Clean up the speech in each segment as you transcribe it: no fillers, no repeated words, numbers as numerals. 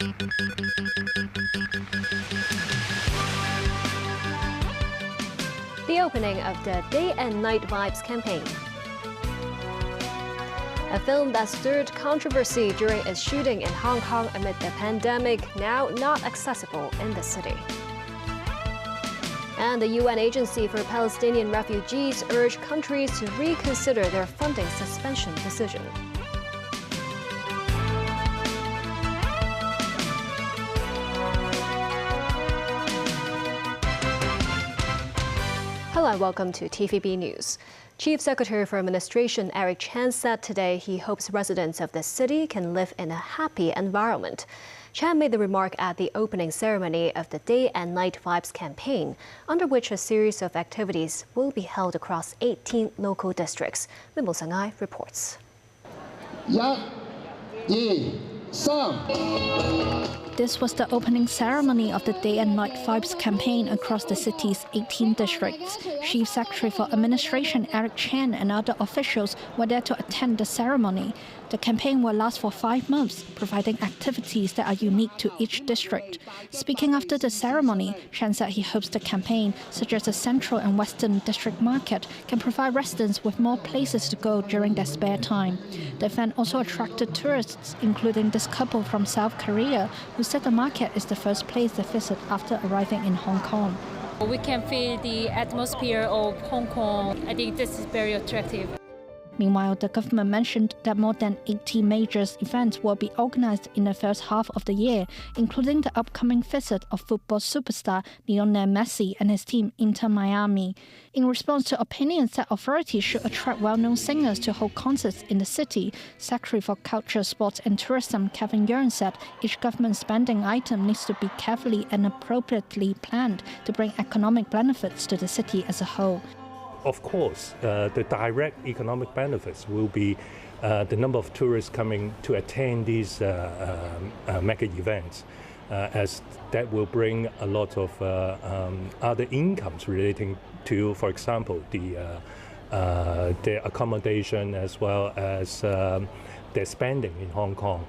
The opening of the Day and Night Vibes campaign. A film that stirred controversy during its shooting in Hong Kong amid the pandemic, now not accessible in the city. And the UN Agency for Palestinian Refugees urged countries to reconsider their funding suspension decision. Hello and welcome to TVB News. Chief Secretary for Administration Eric Chan said today he hopes residents of the city can live in a happy environment. Chan made the remark at the opening ceremony of the Day and Night Vibes campaign, under which a series of activities will be held across 18 local districts. Wimbo Sangai reports. 1, 2, 3. This was the opening ceremony of the Day and Night Vibes campaign across the city's 18 districts. Chief Secretary for Administration Eric Chan and other officials were there to attend the ceremony. The campaign will last for 5 months, providing activities that are unique to each district. Speaking after the ceremony, Chan said he hopes the campaign, such as the Central and Western District Market, can provide residents with more places to go during their spare time. The event also attracted tourists, including this couple from South Korea, who said the market is the first place they visit after arriving in Hong Kong. We can feel the atmosphere of Hong Kong. I think this is very attractive. Meanwhile, the government mentioned that more than 80 major events will be organized in the first half of the year, including the upcoming visit of football superstar Lionel Messi and his team Inter Miami. In response to opinions that authorities should attract well-known singers to hold concerts in the city, Secretary for Culture, Sports and Tourism Kevin Yeung said each government spending item needs to be carefully and appropriately planned to bring economic benefits to the city as a whole. Of course, the direct economic benefits will be the number of tourists coming to attend these mega events, as that will bring a lot of other incomes relating to, for example, the accommodation as well as their spending in Hong Kong.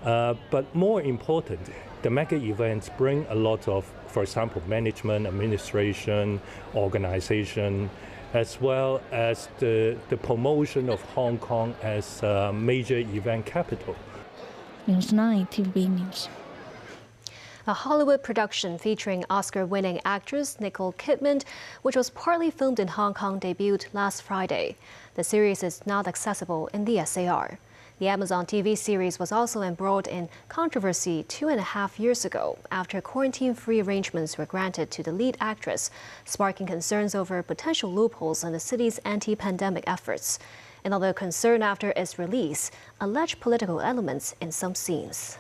But more important, the mega events bring a lot of, for example, management, administration, organization, as well as the promotion of Hong Kong as a major event capital. News 9, TVB News. A Hollywood production featuring Oscar-winning actress Nicole Kidman, which was partly filmed in Hong Kong, debuted last Friday. The series is not accessible in the SAR. The Amazon TV series was also embroiled in controversy 2.5 years ago after quarantine-free arrangements were granted to the lead actress, sparking concerns over potential loopholes in the city's anti-pandemic efforts. Another concern after its release, alleged political elements in some scenes.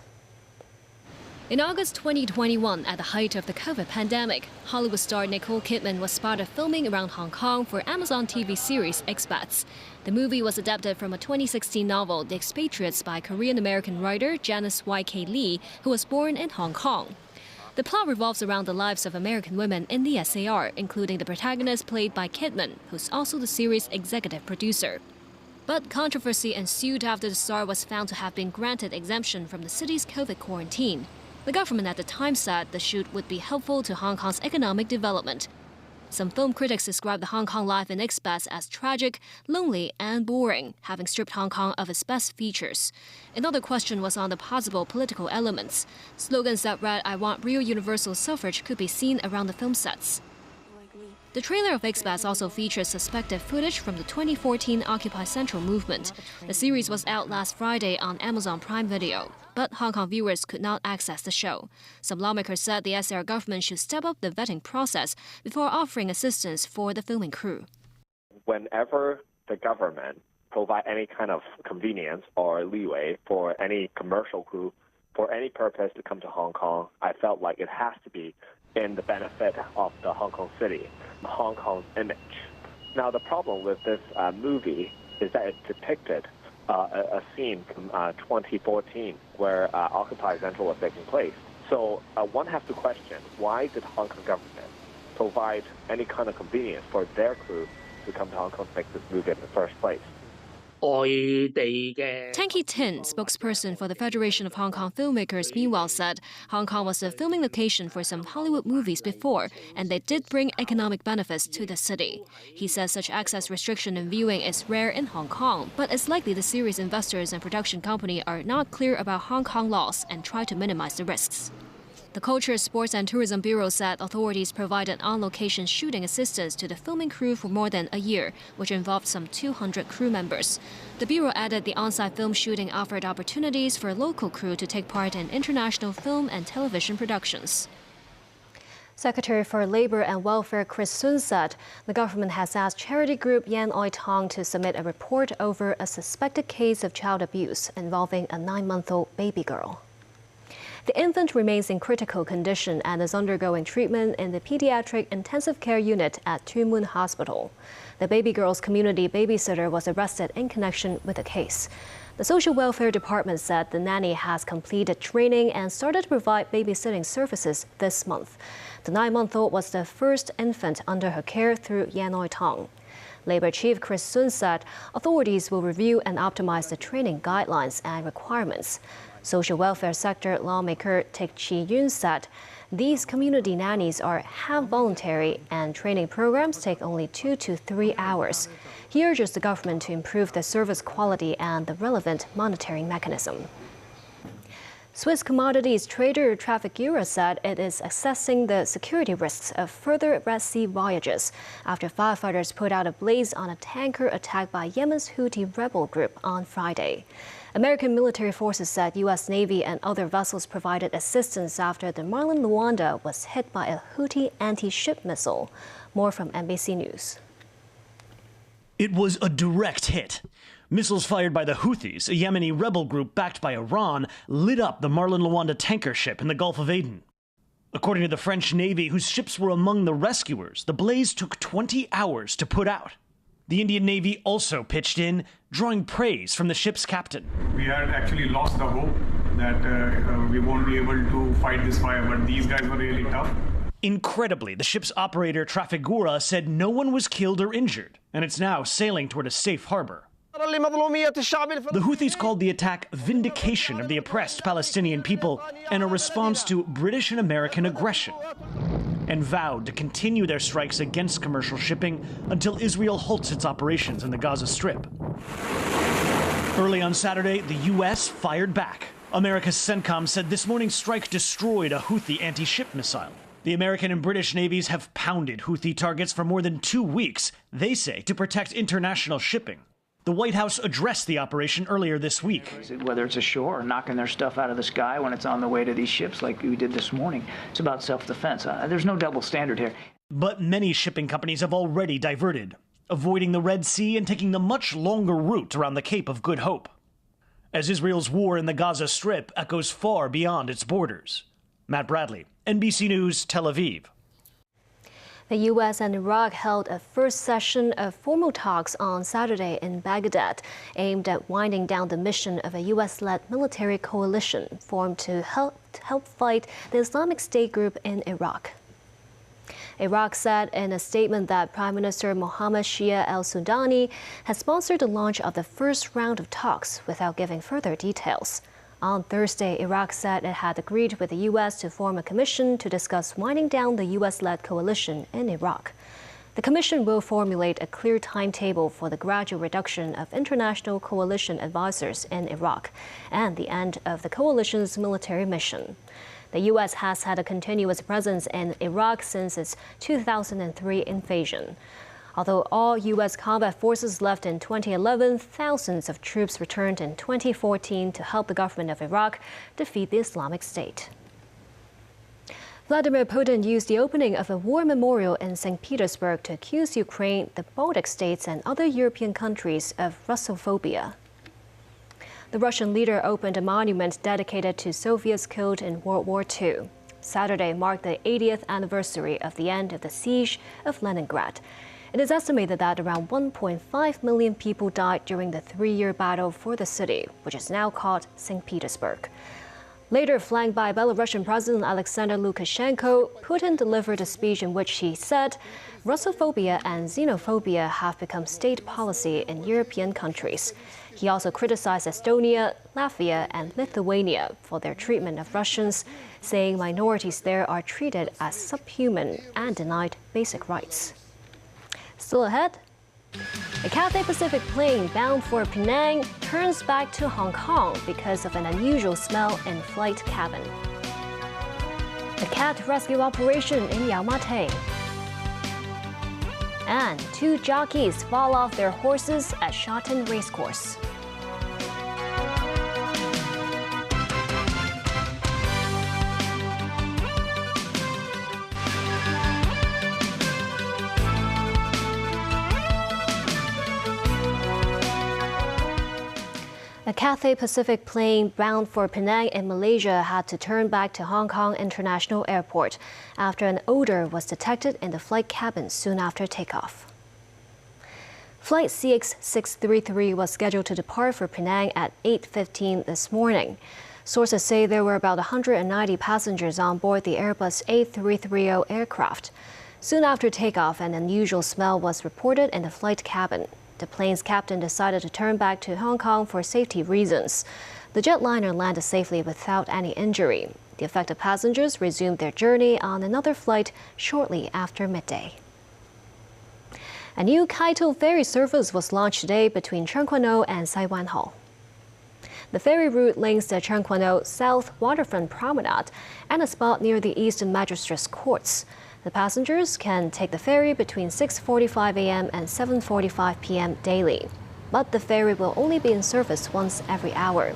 In August 2021, at the height of the COVID pandemic, Hollywood star Nicole Kidman was spotted filming around Hong Kong for Amazon TV series Expats. The movie was adapted from a 2016 novel, The Expatriates, by Korean-American writer Janice Y.K. Lee, who was born in Hong Kong. The plot revolves around the lives of American women in the SAR, including the protagonist played by Kidman, who's also the series' executive producer. But controversy ensued after the star was found to have been granted exemption from the city's COVID quarantine. The government at the time said the shoot would be helpful to Hong Kong's economic development. Some film critics described the Hong Kong life in Expats as tragic, lonely and boring, having stripped Hong Kong of its best features. Another question was on the possible political elements. Slogans that read, "I want real universal suffrage," could be seen around the film sets. The trailer of Expats also features suspected footage from the 2014 Occupy Central movement. The series was out last Friday on Amazon Prime Video, but Hong Kong viewers could not access the show. Some lawmakers said the SAR government should step up the vetting process before offering assistance for the filming crew. Whenever the government provide any kind of convenience or leeway for any commercial crew for any purpose to come to Hong Kong, I felt like it has to be in the benefit of the Hong Kong city, Hong Kong's image. Now, the problem with this movie is that it depicted a scene from 2014 where Occupy Central was taking place. So one has to question, why did Hong Kong government provide any kind of convenience for their crew to come to Hong Kong to make this movie in the first place? Tanky Tin, spokesperson for the Federation of Hong Kong Filmmakers, meanwhile said Hong Kong was a filming location for some Hollywood movies before, and they did bring economic benefits to the city. He says such access restriction and viewing is rare in Hong Kong, but it's likely the series investors and production company are not clear about Hong Kong laws and try to minimize the risks. The Culture, Sports and Tourism Bureau said authorities provided on-location shooting assistance to the filming crew for more than a year, which involved some 200 crew members. The Bureau added the on-site film shooting offered opportunities for local crew to take part in international film and television productions. Secretary for Labour and Welfare Chris Sun said the government has asked charity group Yan Oi Tong to submit a report over a suspected case of child abuse involving a 9-month-old baby girl. The infant remains in critical condition and is undergoing treatment in the pediatric intensive care unit at Tuen Mun Hospital. The baby girl's community babysitter was arrested in connection with the case. The Social Welfare Department said the nanny has completed training and started to provide babysitting services this month. The 9-month-old was the first infant under her care through Yan Oi Tong. Labour Chief Chris Sun said authorities will review and optimize the training guidelines and requirements. Social welfare sector lawmaker Tik Chi Yun said these community nannies are half voluntary and training programs take only 2 to 3 hours. He urges the government to improve the service quality and the relevant monitoring mechanism. Swiss commodities trader Trafigura said it is assessing the security risks of further Red Sea voyages after firefighters put out a blaze on a tanker attacked by Yemen's Houthi rebel group on Friday. American military forces said U.S. Navy and other vessels provided assistance after the Marlin Luanda was hit by a Houthi anti-ship missile. More from NBC News. It was a direct hit. Missiles fired by the Houthis, a Yemeni rebel group backed by Iran, lit up the Marlin Luanda tanker ship in the Gulf of Aden. According to the French Navy, whose ships were among the rescuers, the blaze took 20 hours to put out. The Indian Navy also pitched in, drawing praise from the ship's captain. We had actually lost the hope that we won't be able to fight this fire, but these guys were really tough. Incredibly, the ship's operator, Trafigura, said no one was killed or injured, and it's now sailing toward a safe harbor. The Houthis called the attack vindication of the oppressed Palestinian people and a response to British and American aggression, and vowed to continue their strikes against commercial shipping until Israel halts its operations in the Gaza Strip. Early on Saturday, the U.S. fired back. America's CENTCOM said this morning's strike destroyed a Houthi anti-ship missile. The American and British navies have pounded Houthi targets for more than 2 weeks, they say, to protect international shipping. The White House addressed the operation earlier this week. Whether it's ashore or knocking their stuff out of the sky when it's on the way to these ships like we did this morning, it's about self-defense. There's no double standard here. But many shipping companies have already diverted, avoiding the Red Sea and taking the much longer route around the Cape of Good Hope, as Israel's war in the Gaza Strip echoes far beyond its borders. Matt Bradley, NBC News, Tel Aviv. The U.S. and Iraq held a first session of formal talks on Saturday in Baghdad, aimed at winding down the mission of a U.S.-led military coalition formed to help fight the Islamic State group in Iraq. Iraq said in a statement that Prime Minister Mohammed Shia al-Sudani has sponsored the launch of the first round of talks without giving further details. On Thursday, Iraq said it had agreed with the U.S. to form a commission to discuss winding down the U.S.-led coalition in Iraq. The commission will formulate a clear timetable for the gradual reduction of international coalition advisors in Iraq and the end of the coalition's military mission. The U.S. has had a continuous presence in Iraq since its 2003 invasion. Although all U.S. combat forces left in 2011, thousands of troops returned in 2014 to help the government of Iraq defeat the Islamic State. Vladimir Putin used the opening of a war memorial in St. Petersburg to accuse Ukraine, the Baltic states, and other European countries of Russophobia. The Russian leader opened a monument dedicated to Soviets killed in World War II. Saturday marked the 80th anniversary of the end of the siege of Leningrad. It is estimated that around 1.5 million people died during the 3-year battle for the city, which is now called St. Petersburg. Later, flanked by Belarusian President Alexander Lukashenko, Putin delivered a speech in which he said Russophobia and xenophobia have become state policy in European countries. He also criticized Estonia, Latvia, and Lithuania for their treatment of Russians, saying minorities there are treated as subhuman and denied basic rights. Still ahead, a Cathay Pacific plane bound for Penang turns back to Hong Kong because of an unusual smell in flight cabin. A cat rescue operation in Yau Ma Tei. And 2 jockeys fall off their horses at Sha Tin Racecourse. A Cathay Pacific plane bound for Penang in Malaysia had to turn back to Hong Kong International Airport after an odor was detected in the flight cabin soon after takeoff. Flight CX-633 was scheduled to depart for Penang at 8:15 this morning. Sources say there were about 190 passengers on board the Airbus A330 aircraft. Soon after takeoff, an unusual smell was reported in the flight cabin. The plane's captain decided to turn back to Hong Kong for safety reasons. The jetliner landed safely without any injury. The affected passengers resumed their journey on another flight shortly after midday. A new Kowloon Ferry service was launched today between Cheung Kwan O and Sai Wan Ho. The ferry route links the Cheung Kwan O South Waterfront Promenade and a spot near the Eastern Magistrates Courts. The passengers can take the ferry between 6:45 a.m. and 7:45 p.m. daily. But the ferry will only be in service once every hour.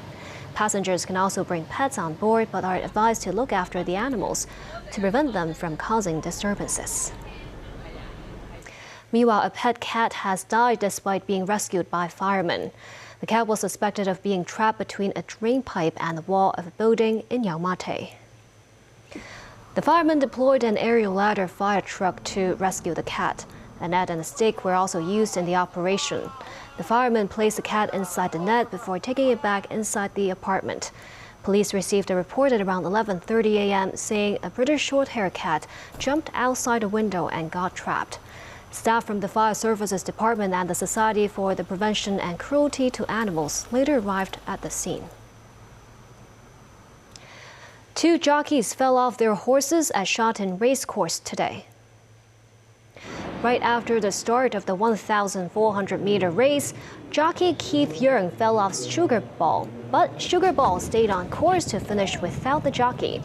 Passengers can also bring pets on board but are advised to look after the animals to prevent them from causing disturbances. Meanwhile, a pet cat has died despite being rescued by firemen. The cat was suspected of being trapped between a drain pipe and the wall of a building in Yau Ma Tei. The firemen deployed an aerial ladder fire truck to rescue the cat. A net and a stick were also used in the operation. The firemen placed the cat inside the net before taking it back inside the apartment. Police received a report at around 11:30 a.m. saying a British short-haired cat jumped outside a window and got trapped. Staff from the Fire Services Department and the Society for the Prevention and Cruelty to Animals later arrived at the scene. 2 jockeys fell off their horses at Sha Tin Racecourse today. Right after the start of the 1,400-meter race, jockey Keith Yeung fell off Sugar Ball, but Sugar Ball stayed on course to finish without the jockey.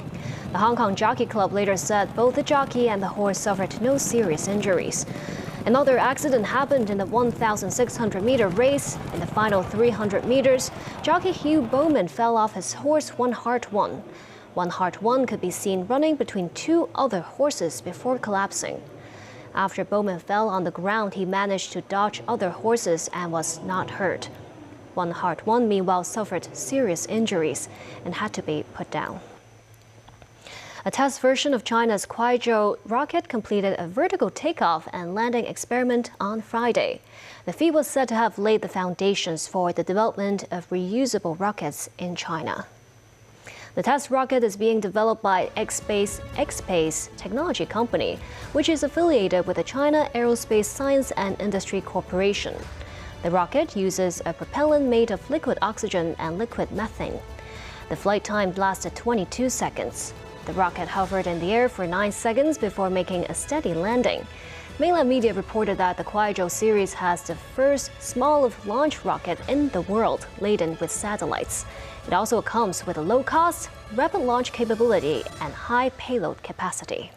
The Hong Kong Jockey Club later said both the jockey and the horse suffered no serious injuries. Another accident happened in the 1,600-meter race. In the final 300 meters, jockey Hugh Bowman fell off his horse One Heart One. One Heart One could be seen running between 2 other horses before collapsing. After Bowman fell on the ground, he managed to dodge other horses and was not hurt. One Heart One, meanwhile, suffered serious injuries and had to be put down. A test version of China's Kuaizhou rocket completed a vertical takeoff and landing experiment on Friday. The feat was said to have laid the foundations for the development of reusable rockets in China. The test rocket is being developed by X-Space technology company, which is affiliated with the China Aerospace Science and Industry Corporation. The rocket uses a propellant made of liquid oxygen and liquid methane. The flight time lasted 22 seconds. The rocket hovered in the air for 9 seconds before making a steady landing. Mainland media reported that the Kuaizhou series has the first small launch rocket in the world laden with satellites. It also comes with a low cost, rapid launch capability, and high payload capacity.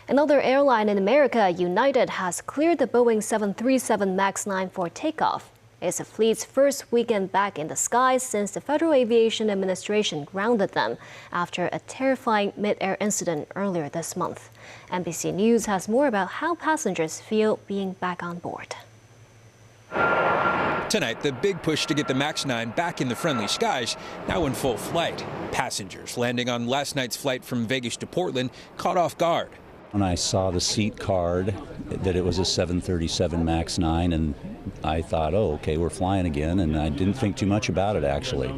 Another airline in America, United, has cleared the Boeing 737 MAX 9 for takeoff. It's the fleet's first weekend back in the skies since the Federal Aviation Administration grounded them after a terrifying mid-air incident earlier this month. NBC News has more about how passengers feel being back on board. Tonight, the big push to get the MAX 9 back in the friendly skies, now in full flight. Passengers landing on last night's flight from Vegas to Portland caught off guard. When I saw the seat card that it was a 737 MAX 9, and I thought, oh, okay, we're flying again, and I didn't think too much about it, actually.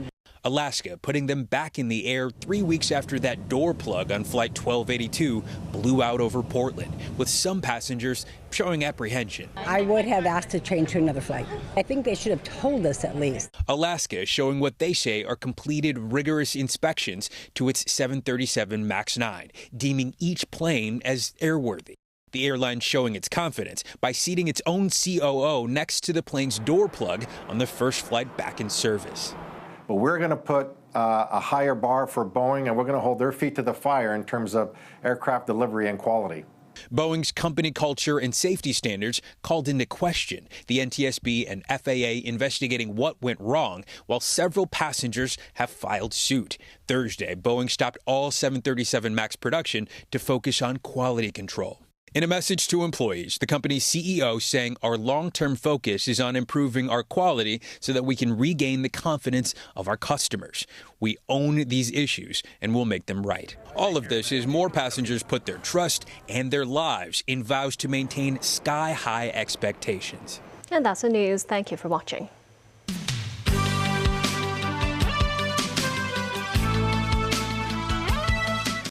Alaska putting them back in the air 3 weeks after that door plug on Flight 1282 blew out over Portland, with some passengers showing apprehension. I would have asked to change to another flight. I think they should have told us at least. Alaska showing what they say are completed rigorous inspections to its 737 MAX 9, deeming each plane as airworthy. The airline showing its confidence by seating its own COO next to the plane's door plug on the first flight back in service. But we're going to put a higher bar for Boeing, and we're going to hold their feet to the fire in terms of aircraft delivery and quality. Boeing's company culture and safety standards called into question, the NTSB and FAA investigating what went wrong, while several passengers have filed suit. Thursday, Boeing stopped all 737 MAX production to focus on quality control. In a message to employees, the company's CEO saying our long-term focus is on improving our quality so that we can regain the confidence of our customers. We own these issues and we'll make them right. All of this as more passengers put their trust and their lives in vows to maintain sky-high expectations. And that's the news. Thank you for watching.